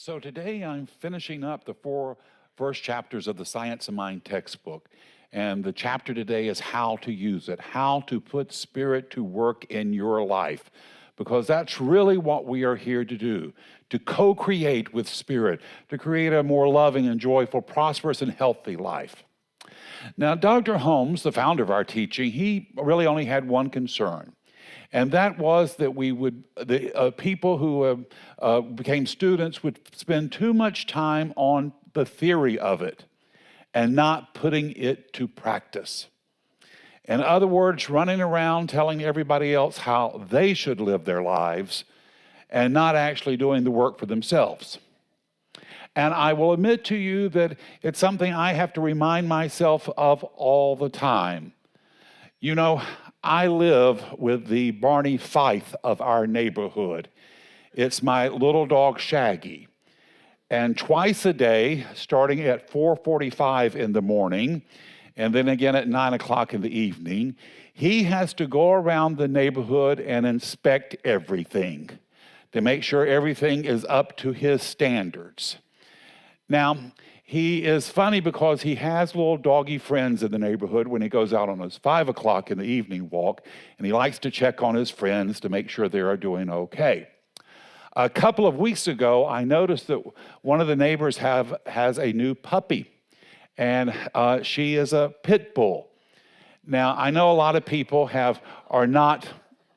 So today I'm finishing up the 4 first chapters of the Science of Mind textbook. And the chapter today is how to use it, how to put spirit to work in your life. Because that's really what we are here to do, to co-create with spirit, to create a more loving and joyful, prosperous and healthy life. Now, Dr. Holmes, the founder of our teaching, he really only had one concern. And that was that the people who became students would spend too much time on the theory of it and not putting it to practice. In other words, running around telling everybody else how they should live their lives and not actually doing the work for themselves. And I will admit to you that it's something I have to remind myself of all the time. You know, I live with the Barney Fife of our neighborhood. It's my little dog, Shaggy. And twice a day, starting at 4:45 in the morning, and then again at 9 o'clock in the evening, he has to go around the neighborhood and inspect everything to make sure everything is up to his standards. Now, he is funny because he has little doggy friends in the neighborhood when he goes out on his 5 o'clock in the evening walk, and he likes to check on his friends to make sure they are doing okay. A couple of weeks ago, I noticed that one of the neighbors has a new puppy, and she is a pit bull. Now, I know a lot of people are not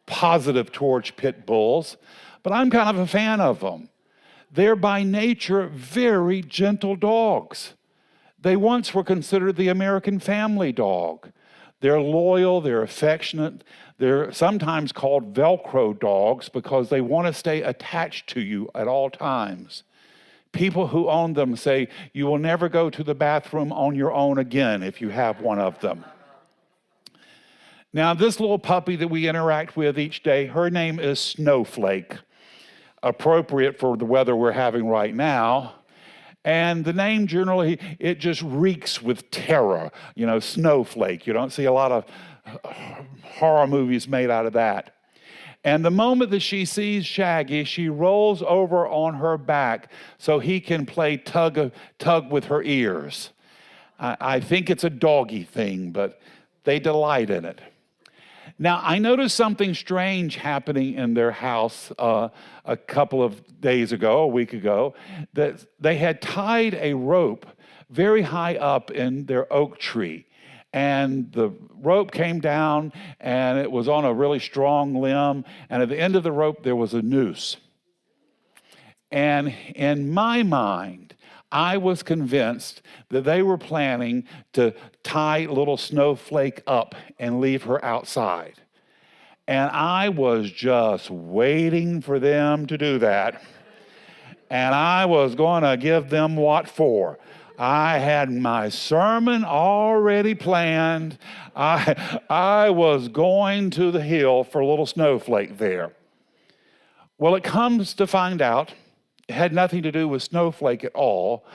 positive towards pit bulls, but I'm kind of a fan of them. They're by nature very gentle dogs. They once were considered the American family dog. They're loyal, they're affectionate. They're sometimes called Velcro dogs because they want to stay attached to you at all times. People who own them say you will never go to the bathroom on your own again if you have one of them. Now, this little puppy that we interact with each day, her name is Snowflake. Appropriate for the weather we're having right now. And the name generally, it just reeks with terror. You know, Snowflake. You don't see a lot of horror movies made out of that. And the moment that she sees Shaggy, she rolls over on her back so he can play tug with her ears. I think it's a doggy thing, but they delight in it. Now, I noticed something strange happening in their house a couple of days ago, a week ago, that they had tied a rope very high up in their oak tree. And the rope came down, and it was on a really strong limb, and at the end of the rope, there was a noose. And in my mind, I was convinced that they were planning to tie little Snowflake up and leave her outside. And I was just waiting for them to do that. And I was going to give them what for. I had my sermon already planned. I was going to the hill for little Snowflake there. Well, it comes to find out, it had nothing to do with Snowflake at all.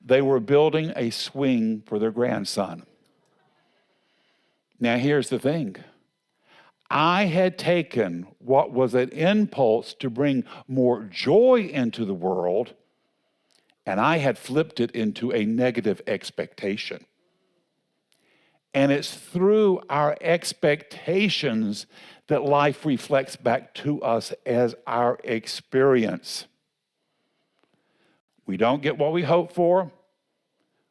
They were building a swing for their grandson. Now, here's the thing. I had taken what was an impulse to bring more joy into the world, and I had flipped it into a negative expectation. And it's through our expectations that life reflects back to us as our experience. We don't get what we hope for.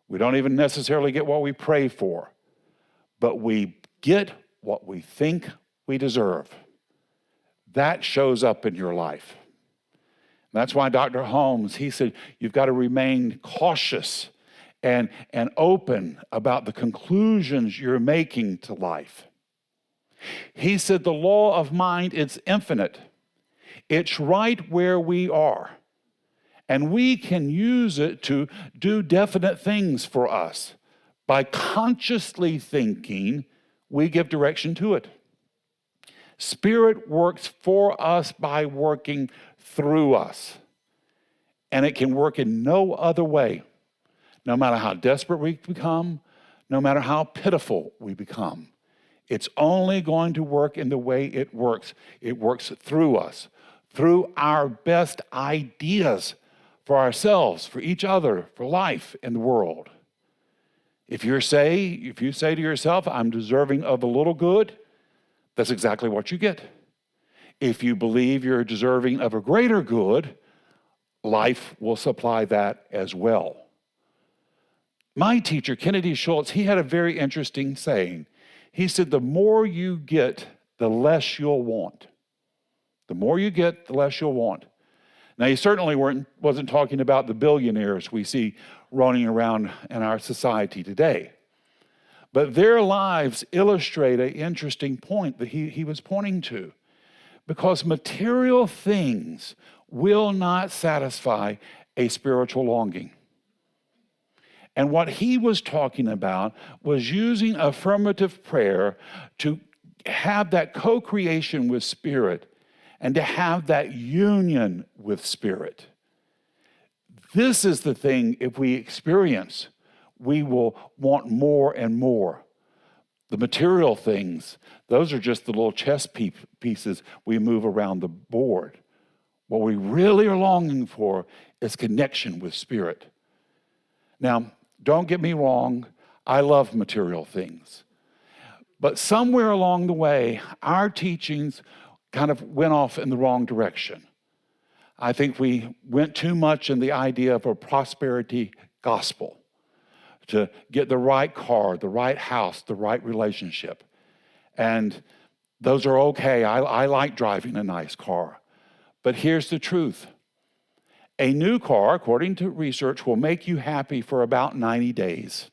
We don't even necessarily get what we pray for. But we get what we think we deserve. That shows up in your life. That's why Dr. Holmes, he said, you've got to remain cautious and open about the conclusions you're making to life. He said the law of mind is infinite. It's right where we are. And we can use it to do definite things for us. By consciously thinking, we give direction to it. Spirit works for us by working through us. And it can work in no other way. No matter how desperate we become, no matter how pitiful we become. It's only going to work in the way it works. It works through us, through our best ideas for ourselves, for each other, for life in the world. If you say to yourself, I'm deserving of a little good, that's exactly what you get. If you believe you're deserving of a greater good, life will supply that as well. My teacher, Kennedy Schultz, he had a very interesting saying. He said, the more you get, the less you'll want. The more you get, the less you'll want. Now, he certainly wasn't talking about the billionaires we see running around in our society today. But their lives illustrate an interesting point that he was pointing to. Because material things will not satisfy a spiritual longing. And what he was talking about was using affirmative prayer to have that co-creation with Spirit and to have that union with Spirit. This is the thing, if we experience, we will want more and more. The material things, those are just the little chess pieces we move around the board. What we really are longing for is connection with Spirit. Now, don't get me wrong, I love material things. But somewhere along the way, our teachings kind of went off in the wrong direction. I think we went too much in the idea of a prosperity gospel to get the right car, the right house, the right relationship. And those are okay. I like driving a nice car. But here's the truth. A new car, according to research, will make you happy for about 90 days.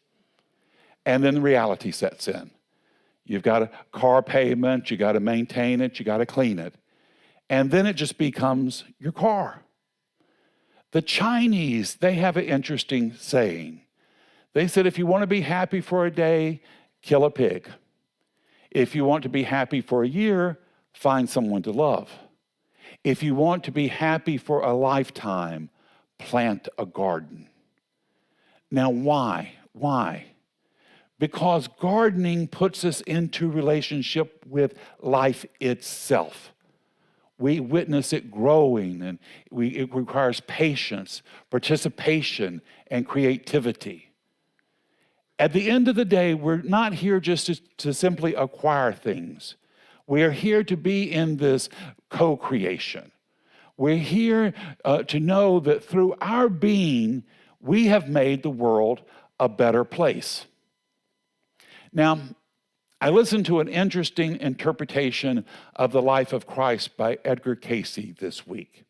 And then reality sets in. You've got a car payment, you got to maintain it, you got to clean it. And then it just becomes your car. The Chinese, they have an interesting saying. They said, if you want to be happy for a day, kill a pig. If you want to be happy for a year, find someone to love. If you want to be happy for a lifetime, plant a garden. Now, why? Why? Because gardening puts us into relationship with life itself. We witness it growing, and it requires patience, participation, and creativity. At the end of the day, we're not here just to simply acquire things. We are here to be in this co-creation. We're here to know that through our being, we have made the world a better place. Now, I listened to an interesting interpretation of the life of Christ by Edgar Cayce this week.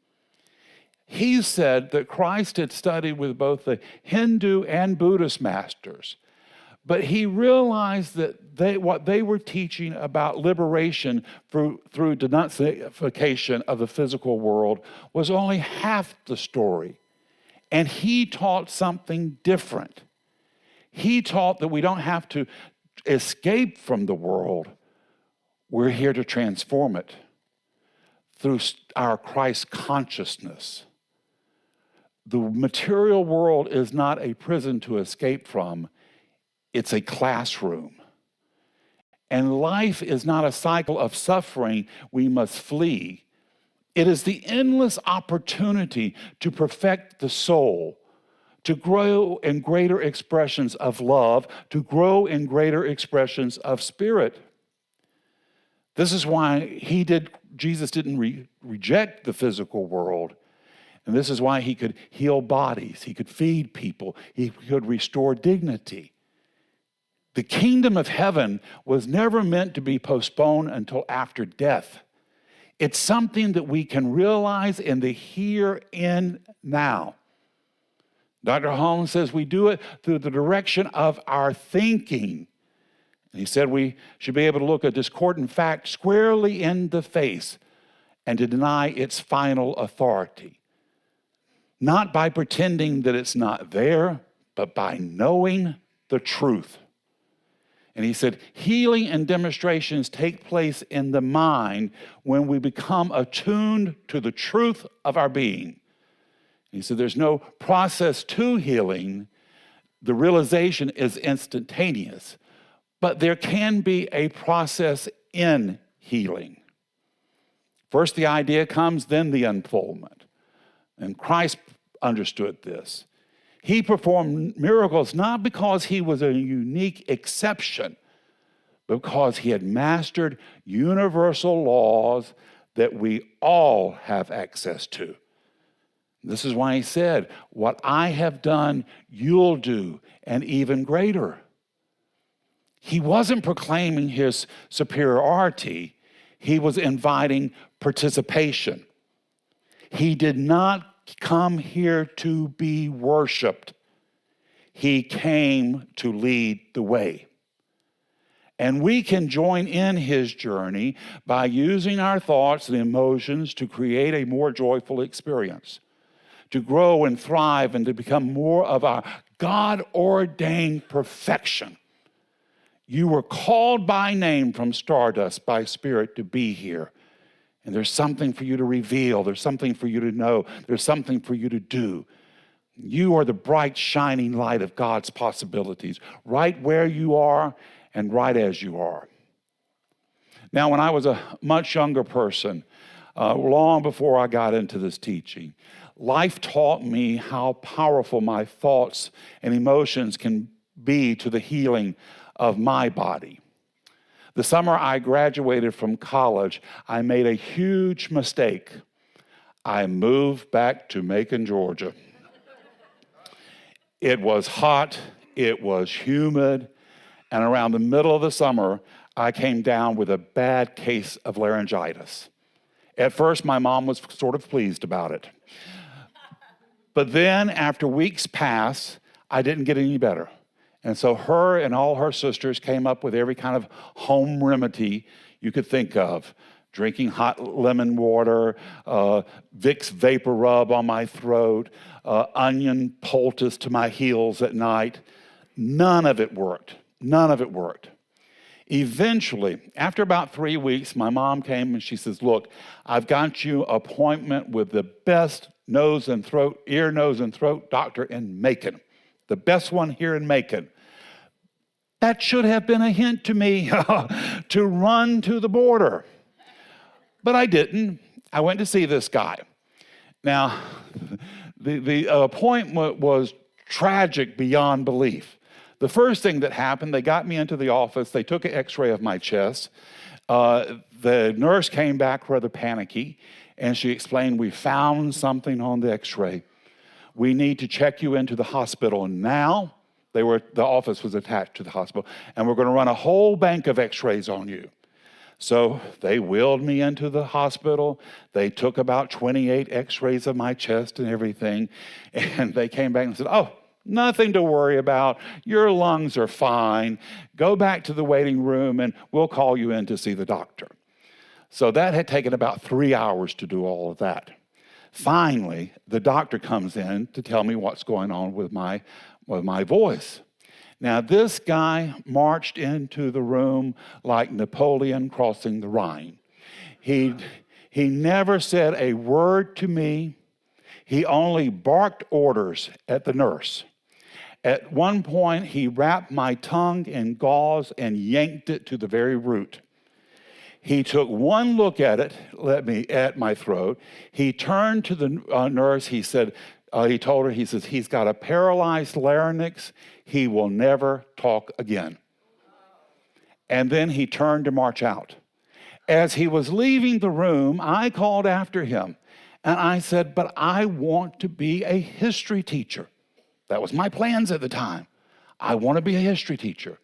He said that Christ had studied with both the Hindu and Buddhist masters, but he realized that what they were teaching about liberation through denunciation of the physical world was only half the story. And he taught something different. He taught that we don't have to escape from the world. We're here to transform it through our Christ consciousness. The material world is not a prison to escape from. It's a classroom. And life is not a cycle of suffering we must flee. It is the endless opportunity to perfect the soul, to grow in greater expressions of love, to grow in greater expressions of Spirit. This is why Jesus didn't reject the physical world. And this is why he could heal bodies, he could feed people, he could restore dignity. The kingdom of heaven was never meant to be postponed until after death. It's something that we can realize in the here and now. Dr. Holmes says we do it through the direction of our thinking. He said we should be able to look a discordant fact squarely in the face and to deny its final authority. Not by pretending that it's not there, but by knowing the truth. And he said, healing and demonstrations take place in the mind when we become attuned to the truth of our being. He said, there's no process to healing. The realization is instantaneous. But there can be a process in healing. First the idea comes, then the unfoldment. And Christ understood this. He performed miracles not because he was a unique exception, but because he had mastered universal laws that we all have access to. This is why he said, what I have done, you'll do, and even greater. He wasn't proclaiming his superiority. He was inviting participation. He did not come here to be worshiped. He came to lead the way. And we can join in his journey by using our thoughts and emotions to create a more joyful experience, to grow and thrive and to become more of our God-ordained perfection. You were called by name from stardust by Spirit to be here. And there's something for you to reveal. There's something for you to know. There's something for you to do. You are the bright, shining light of God's possibilities, right where you are and right as you are. Now, when I was a much younger person, long before I got into this teaching, life taught me how powerful my thoughts and emotions can be to the healing of my body. The summer I graduated from college, I made a huge mistake. I moved back to Macon, Georgia. It was hot, it was humid, and around the middle of the summer, I came down with a bad case of laryngitis. At first, my mom was sort of pleased about it. But then, after weeks passed, I didn't get any better. And so her and all her sisters came up with every kind of home remedy you could think of. Drinking hot lemon water, Vicks Vapor Rub on my throat, onion poultice to my heels at night. None of it worked. None of it worked. Eventually, after about 3 weeks, my mom came and she says, look, I've got you an appointment with the best ear, nose, and throat doctor in Macon. The best one here in Macon. That should have been a hint to me to run to the border. But I didn't. I went to see this guy. Now, the appointment was tragic beyond belief. The first thing that happened, they got me into the office. They took an x-ray of my chest. The nurse came back rather panicky, and she explained, we found something on the x-ray. We need to check you into the hospital now. The office was attached to the hospital, and we're going to run a whole bank of x-rays on you. So they wheeled me into the hospital. They took about 28 x-rays of my chest and everything, and they came back and said, oh, nothing to worry about. Your lungs are fine. Go back to the waiting room, and we'll call you in to see the doctor. So that had taken about 3 hours to do all of that. Finally, the doctor comes in to tell me what's going on with my voice. Now, this guy marched into the room like Napoleon crossing the Rhine. He never said a word to me. He only barked orders at the nurse. At one point, he wrapped my tongue in gauze and yanked it to the very root. He took one look at it, at my throat. He turned to the nurse. He said, he told her, he says, he's got a paralyzed larynx. He will never talk again. And then he turned to march out. As he was leaving the room, I called after him. And I said, but I want to be a history teacher. That was my plans at the time. I want to be a history teacher.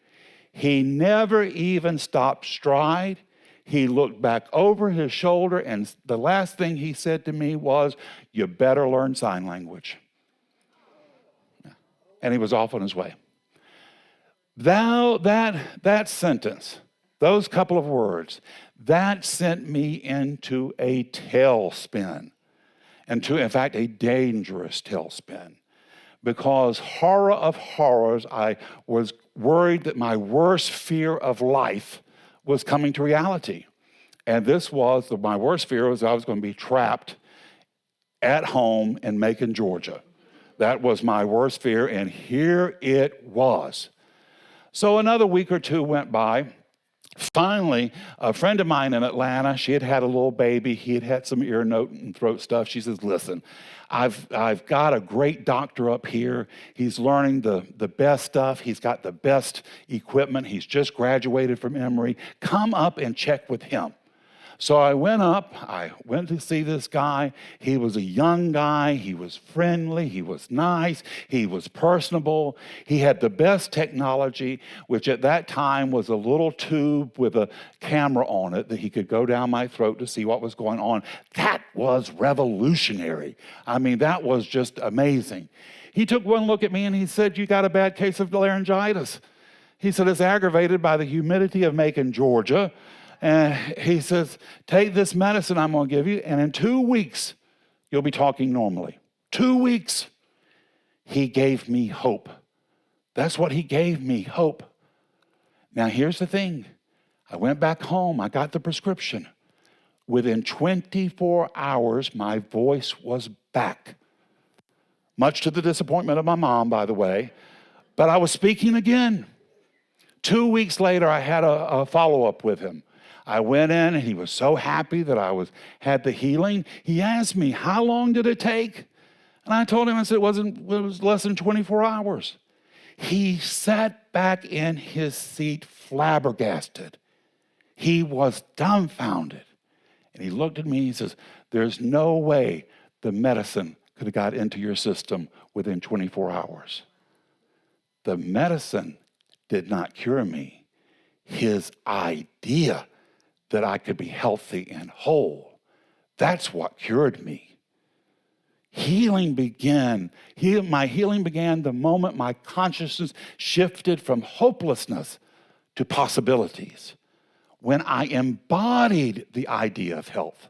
He never even stopped stride. He looked back over his shoulder, and the last thing he said to me was, you better learn sign language. And he was off on his way. That sentence, those couple of words, that sent me into a tailspin, in fact, a dangerous tailspin. Because horror of horrors, I was worried that my worst fear of life was coming to reality. And my worst fear was I was going to be trapped at home in Macon, Georgia. That was my worst fear, and here it was. So another week or two went by. Finally, a friend of mine in Atlanta, she had had a little baby. He had had some ear, nose, and throat stuff. She says, listen, I've got a great doctor up here. He's learning the best stuff. He's got the best equipment. He's just graduated from Emory. Come up and check with him. So I went to see this guy. He was a young guy. He was friendly. He was nice. He was personable. He had the best technology, which at that time was a little tube with a camera on it that he could go down my throat to see what was going on. That was revolutionary. I mean, that was just amazing. He took one look at me and he said, you got a bad case of laryngitis. He said, it's aggravated by the humidity of Macon, Georgia. And he says, take this medicine I'm going to give you, and in 2 weeks, you'll be talking normally. 2 weeks. He gave me hope. That's what he gave me, hope. Now, here's the thing. I went back home. I got the prescription. Within 24 hours, my voice was back. Much to the disappointment of my mom, by the way. But I was speaking again. 2 weeks later, I had a follow-up with him. I went in, and he was so happy that I had the healing. He asked me, how long did it take? And I told him, I said, it was less than 24 hours. He sat back in his seat flabbergasted. He was dumbfounded. And he looked at me, he says, there's no way the medicine could have got into your system within 24 hours. The medicine did not cure me. His idea that I could be healthy and whole, that's what cured me. My healing began the moment my consciousness shifted from hopelessness to possibilities, when I embodied the idea of health.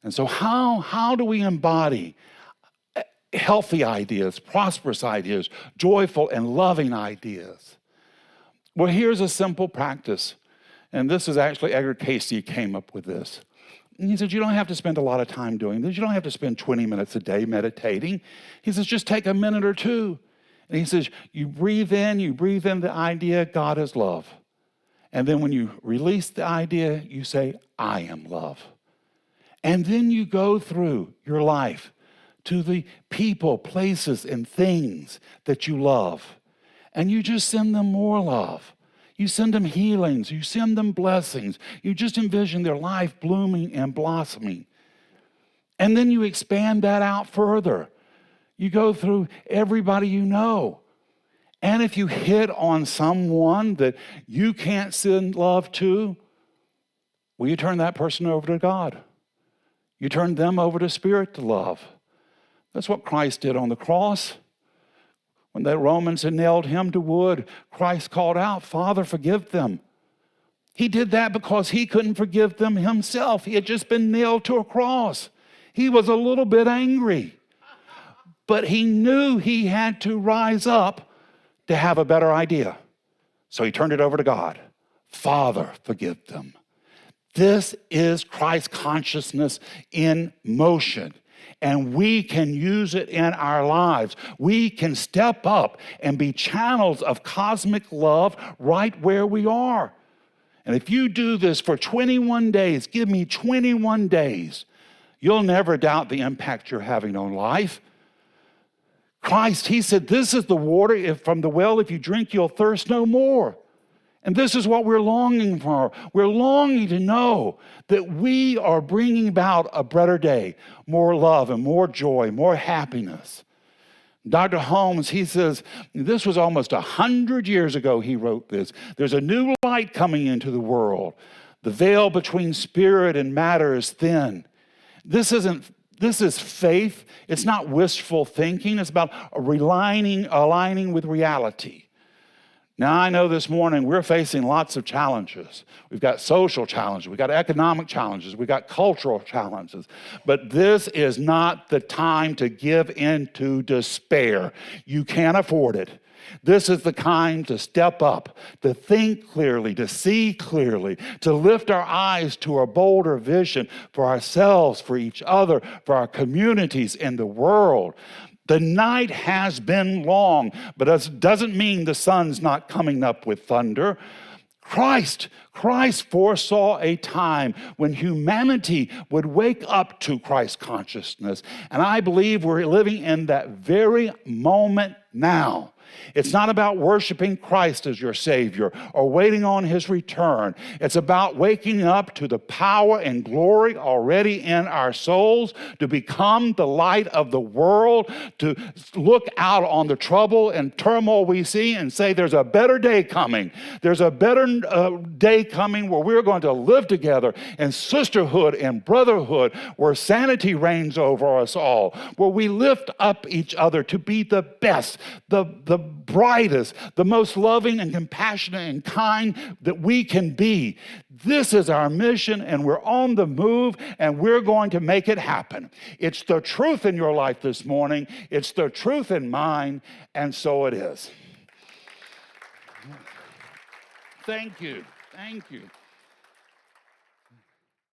And so how do we embody healthy ideas, prosperous ideas, joyful and loving ideas? Well, here's a simple practice. And this is actually Edgar Cayce came up with this. And he said, you don't have to spend a lot of time doing this. You don't have to spend 20 minutes a day meditating. He says, just take a minute or two. And he says, you breathe in the idea, God is love. And then when you release the idea, you say, I am love. And then you go through your life to the people, places, and things that you love. And you just send them more love. You send them healings. You send them blessings. You just envision their life blooming and blossoming. And then you expand that out further. You go through everybody you know. And if you hit on someone that you can't send love to, well, you turn that person over to God. You turn them over to Spirit to love. That's what Christ did on the cross. When the Romans had nailed him to wood, Christ called out, Father, forgive them. He did that because he couldn't forgive them himself. He had just been nailed to a cross. He was a little bit angry. But he knew he had to rise up to have a better idea. So he turned it over to God. Father, forgive them. This is Christ consciousness in motion. And we can use it in our lives. We can step up and be channels of cosmic love right where we are. And if you do this for 21 days, give me 21 days, you'll never doubt the impact you're having on life. Christ, he said, this is the water from the well. If you drink, you'll thirst no more. And this is what we're longing for. We're longing to know that we are bringing about a better day, more love and more joy, more happiness. Dr. Holmes, he says, this was almost 100 years ago he wrote this. There's a new light coming into the world. The veil between spirit and matter is thin. This is faith. It's not wishful thinking. It's about aligning with reality. Now, I know this morning we're facing lots of challenges. We've got social challenges. We've got economic challenges. We've got cultural challenges. But this is not the time to give in to despair. You can't afford it. This is the time to step up, to think clearly, to see clearly, to lift our eyes to a bolder vision for ourselves, for each other, for our communities and the world. The night has been long, but it doesn't mean the sun's not coming up with thunder. Christ foresaw a time when humanity would wake up to Christ consciousness. And I believe we're living in that very moment now. It's not about worshiping Christ as your Savior or waiting on His return. It's about waking up to the power and glory already in our souls, to become the light of the world, to look out on the trouble and turmoil we see and say there's a better day coming. There's a better day coming where we're going to live together in sisterhood and brotherhood, where sanity reigns over us all, where we lift up each other to be the best, the brightest, the most loving and compassionate and kind that we can be. This is our mission, and we're on the move, and we're going to make it happen. It's the truth in your life this morning. It's the truth in mine, and so it is. Thank you. Thank you.